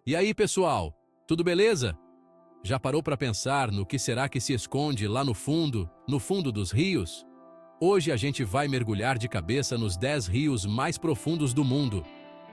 E aí, pessoal, tudo beleza? Já parou para pensar no que será que se esconde lá no fundo dos rios? Hoje a gente vai mergulhar de cabeça nos 10 rios mais profundos do mundo.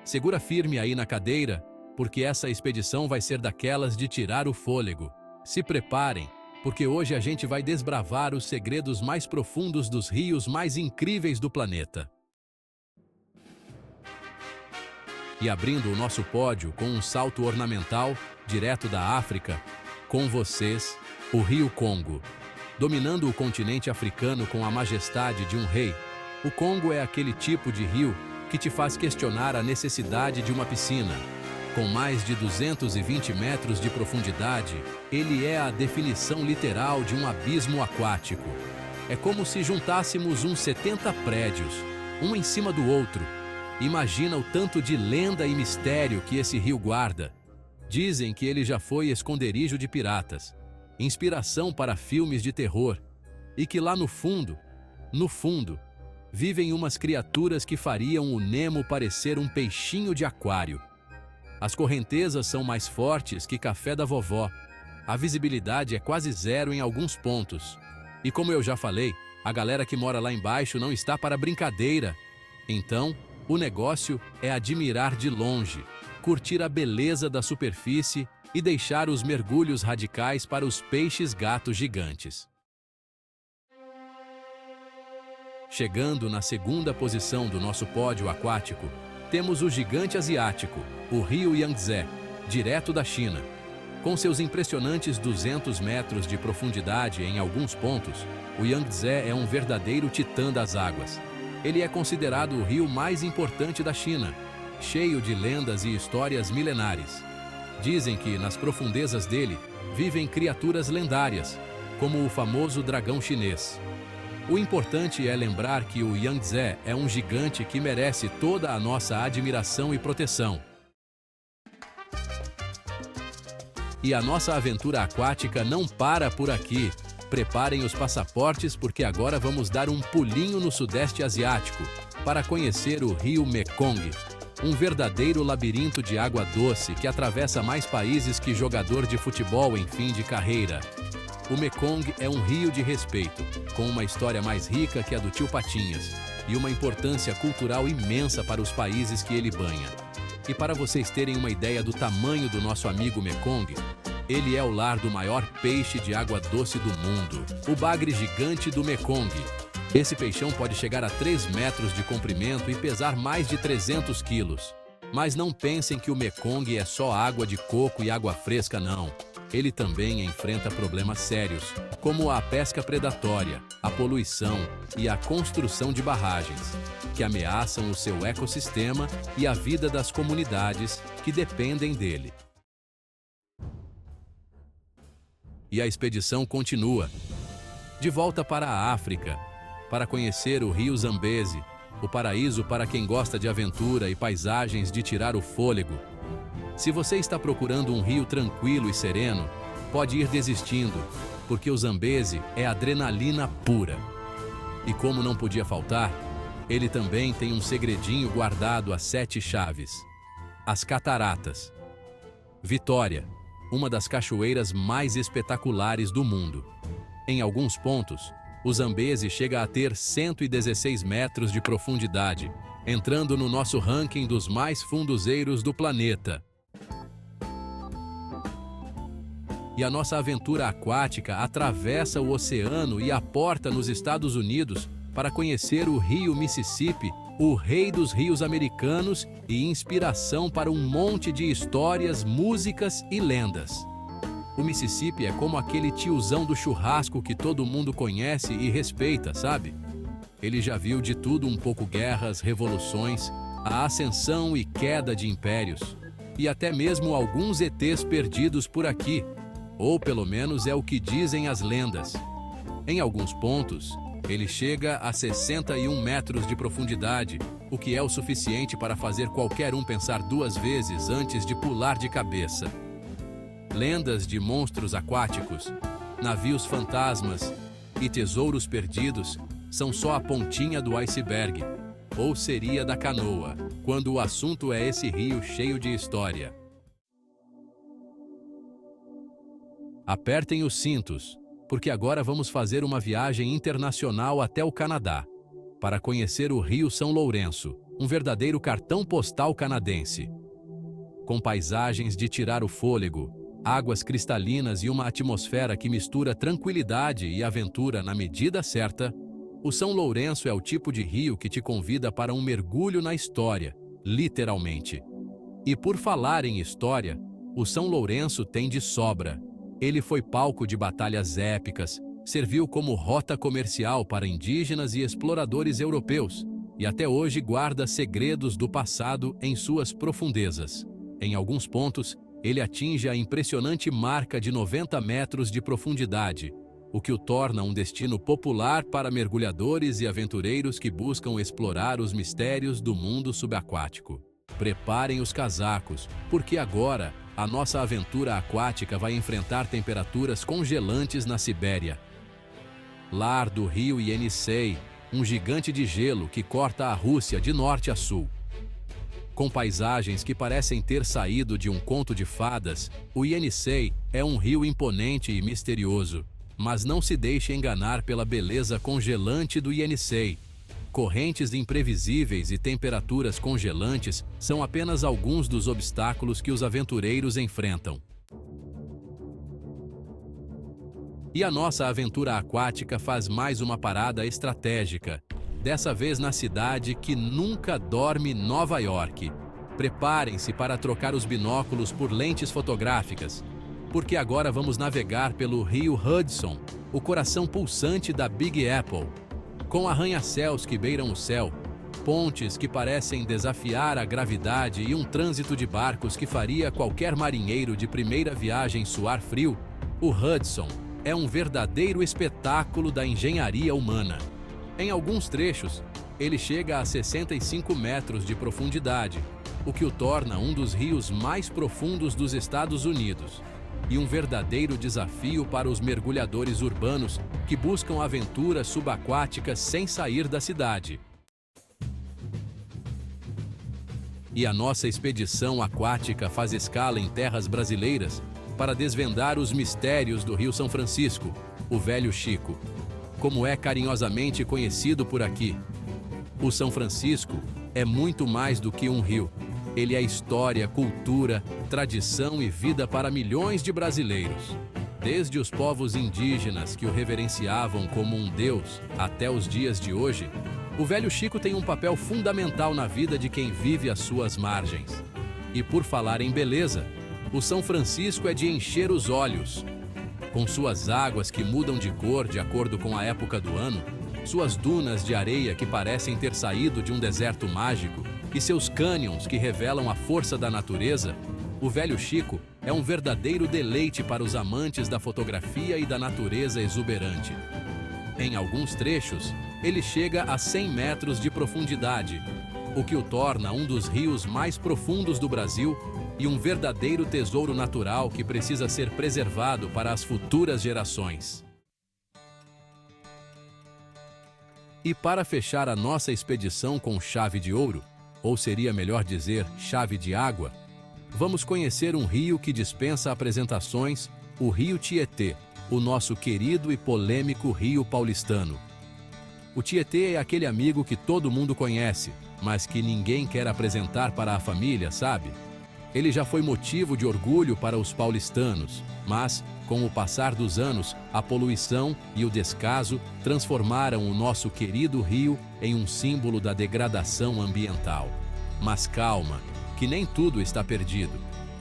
Segura firme aí na cadeira, porque essa expedição vai ser daquelas de tirar o fôlego. Se preparem, porque hoje a gente vai desbravar os segredos mais profundos dos rios mais incríveis do planeta. E abrindo o nosso pódio com um salto ornamental, direto da África, com vocês, o Rio Congo. Dominando o continente africano com a majestade de um rei, o Congo é aquele tipo de rio que te faz questionar a necessidade de uma piscina. Com mais de 220 metros de profundidade, ele é a definição literal de um abismo aquático. É como se juntássemos uns 70 prédios, um em cima do outro. Imagina o tanto de lenda e mistério que esse rio guarda. Dizem que ele já foi esconderijo de piratas, inspiração para filmes de terror, e que lá no fundo, vivem umas criaturas que fariam o Nemo parecer um peixinho de aquário. As correntezas são mais fortes que café da vovó. A visibilidade é quase zero em alguns pontos. E como eu já falei, a galera que mora lá embaixo não está para brincadeira. Então, o negócio é admirar de longe, curtir a beleza da superfície e deixar os mergulhos radicais para os peixes-gatos gigantes. Chegando na segunda posição do nosso pódio aquático, temos o gigante asiático, o rio Yangtze, direto da China. Com seus impressionantes 200 metros de profundidade em alguns pontos, o Yangtze é um verdadeiro titã das águas. Ele é considerado o rio mais importante da China, cheio de lendas e histórias milenares. Dizem que nas profundezas dele vivem criaturas lendárias, como o famoso dragão chinês. O importante é lembrar que o Yangtze é um gigante que merece toda a nossa admiração e proteção. E a nossa aventura aquática não para por aqui. Preparem os passaportes porque agora vamos dar um pulinho no Sudeste Asiático para conhecer o rio Mekong, um verdadeiro labirinto de água doce que atravessa mais países que jogador de futebol em fim de carreira. O Mekong é um rio de respeito, com uma história mais rica que a do Tio Patinhas e uma importância cultural imensa para os países que ele banha. E para vocês terem uma ideia do tamanho do nosso amigo Mekong, ele é o lar do maior peixe de água doce do mundo, o bagre gigante do Mekong. Esse peixão pode chegar a 3 metros de comprimento e pesar mais de 300 quilos. Mas não pensem que o Mekong é só água de coco e água fresca, não. Ele também enfrenta problemas sérios, como a pesca predatória, a poluição e a construção de barragens, que ameaçam o seu ecossistema e a vida das comunidades que dependem dele. E a expedição continua. De volta para a África, para conhecer o rio Zambeze, o paraíso para quem gosta de aventura e paisagens de tirar o fôlego. Se você está procurando um rio tranquilo e sereno, pode ir desistindo, porque o Zambeze é adrenalina pura. E como não podia faltar, ele também tem um segredinho guardado a 7 chaves. As cataratas. Vitória, uma das cachoeiras mais espetaculares do mundo. Em alguns pontos, o Zambeze chega a ter 116 metros de profundidade, entrando no nosso ranking dos mais funduzeiros do planeta. E a nossa aventura aquática atravessa o oceano e aporta nos Estados Unidos para conhecer o rio Mississippi, o rei dos rios americanos e inspiração para um monte de histórias, músicas e lendas. O Mississippi é como aquele tiozão do churrasco que todo mundo conhece e respeita, sabe? Ele já viu de tudo um pouco: guerras, revoluções, a ascensão e queda de impérios, e até mesmo alguns ETs perdidos por aqui, ou pelo menos é o que dizem as lendas. Em alguns pontos, ele chega a 61 metros de profundidade, o que é o suficiente para fazer qualquer um pensar 2 vezes antes de pular de cabeça. Lendas de monstros aquáticos, navios fantasmas e tesouros perdidos são só a pontinha do iceberg, ou seria da canoa, quando o assunto é esse rio cheio de história. Apertem os cintos, porque agora vamos fazer uma viagem internacional até o Canadá, para conhecer o Rio São Lourenço, um verdadeiro cartão postal canadense. Com paisagens de tirar o fôlego, águas cristalinas e uma atmosfera que mistura tranquilidade e aventura na medida certa, o São Lourenço é o tipo de rio que te convida para um mergulho na história, literalmente. E por falar em história, o São Lourenço tem de sobra. Ele foi palco de batalhas épicas, serviu como rota comercial para indígenas e exploradores europeus, e até hoje guarda segredos do passado em suas profundezas. Em alguns pontos, ele atinge a impressionante marca de 90 metros de profundidade, o que o torna um destino popular para mergulhadores e aventureiros que buscam explorar os mistérios do mundo subaquático. Preparem os casacos, porque agora a nossa aventura aquática vai enfrentar temperaturas congelantes na Sibéria. Lar do rio Yenisei, um gigante de gelo que corta a Rússia de norte a sul. Com paisagens que parecem ter saído de um conto de fadas, o Yenisei é um rio imponente e misterioso. Mas não se deixe enganar pela beleza congelante do Yenisei. Correntes imprevisíveis e temperaturas congelantes são apenas alguns dos obstáculos que os aventureiros enfrentam. E a nossa aventura aquática faz mais uma parada estratégica, dessa vez na cidade que nunca dorme, Nova York. Preparem-se para trocar os binóculos por lentes fotográficas, porque agora vamos navegar pelo rio Hudson, o coração pulsante da Big Apple. Com arranha-céus que beiram o céu, pontes que parecem desafiar a gravidade e um trânsito de barcos que faria qualquer marinheiro de primeira viagem suar frio, o Hudson é um verdadeiro espetáculo da engenharia humana. Em alguns trechos, ele chega a 65 metros de profundidade, o que o torna um dos rios mais profundos dos Estados Unidos. E um verdadeiro desafio para os mergulhadores urbanos que buscam aventuras subaquáticas sem sair da cidade. E a nossa expedição aquática faz escala em terras brasileiras para desvendar os mistérios do Rio São Francisco, o Velho Chico, como é carinhosamente conhecido por aqui. O São Francisco é muito mais do que um rio. Ele é história, cultura, tradição e vida para milhões de brasileiros. Desde os povos indígenas que o reverenciavam como um deus até os dias de hoje, o Velho Chico tem um papel fundamental na vida de quem vive às suas margens. E por falar em beleza, o São Francisco é de encher os olhos. Com suas águas que mudam de cor de acordo com a época do ano, suas dunas de areia que parecem ter saído de um deserto mágico, e seus cânions que revelam a força da natureza, o Velho Chico é um verdadeiro deleite para os amantes da fotografia e da natureza exuberante. Em alguns trechos, ele chega a 100 metros de profundidade, o que o torna um dos rios mais profundos do Brasil e um verdadeiro tesouro natural que precisa ser preservado para as futuras gerações. E para fechar a nossa expedição com chave de ouro, ou seria melhor dizer, chave de água, vamos conhecer um rio que dispensa apresentações, o Rio Tietê, o nosso querido e polêmico rio paulistano. O Tietê é aquele amigo que todo mundo conhece, mas que ninguém quer apresentar para a família, sabe? Ele já foi motivo de orgulho para os paulistanos, mas, com o passar dos anos, a poluição e o descaso transformaram o nosso querido rio em um símbolo da degradação ambiental. Mas calma, que nem tudo está perdido.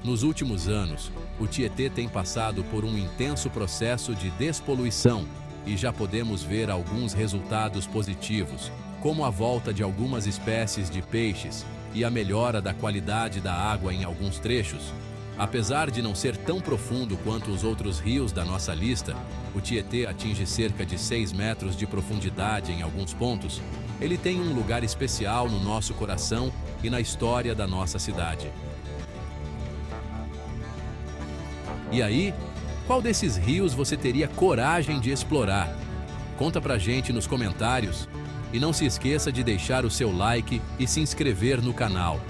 Nos últimos anos, o Tietê tem passado por um intenso processo de despoluição e já podemos ver alguns resultados positivos, como a volta de algumas espécies de peixes e a melhora da qualidade da água em alguns trechos. Apesar de não ser tão profundo quanto os outros rios da nossa lista, o Tietê atinge cerca de 6 metros de profundidade em alguns pontos. Ele tem um lugar especial no nosso coração e na história da nossa cidade. E aí, qual desses rios você teria coragem de explorar? Conta pra gente nos comentários. E não se esqueça de deixar o seu like e se inscrever no canal.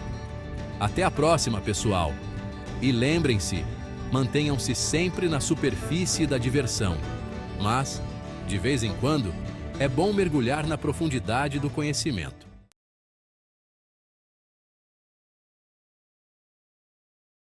Até a próxima, pessoal! E lembrem-se, Mantenham-se sempre na superfície da diversão. Mas, de vez em quando, é bom mergulhar na profundidade do conhecimento.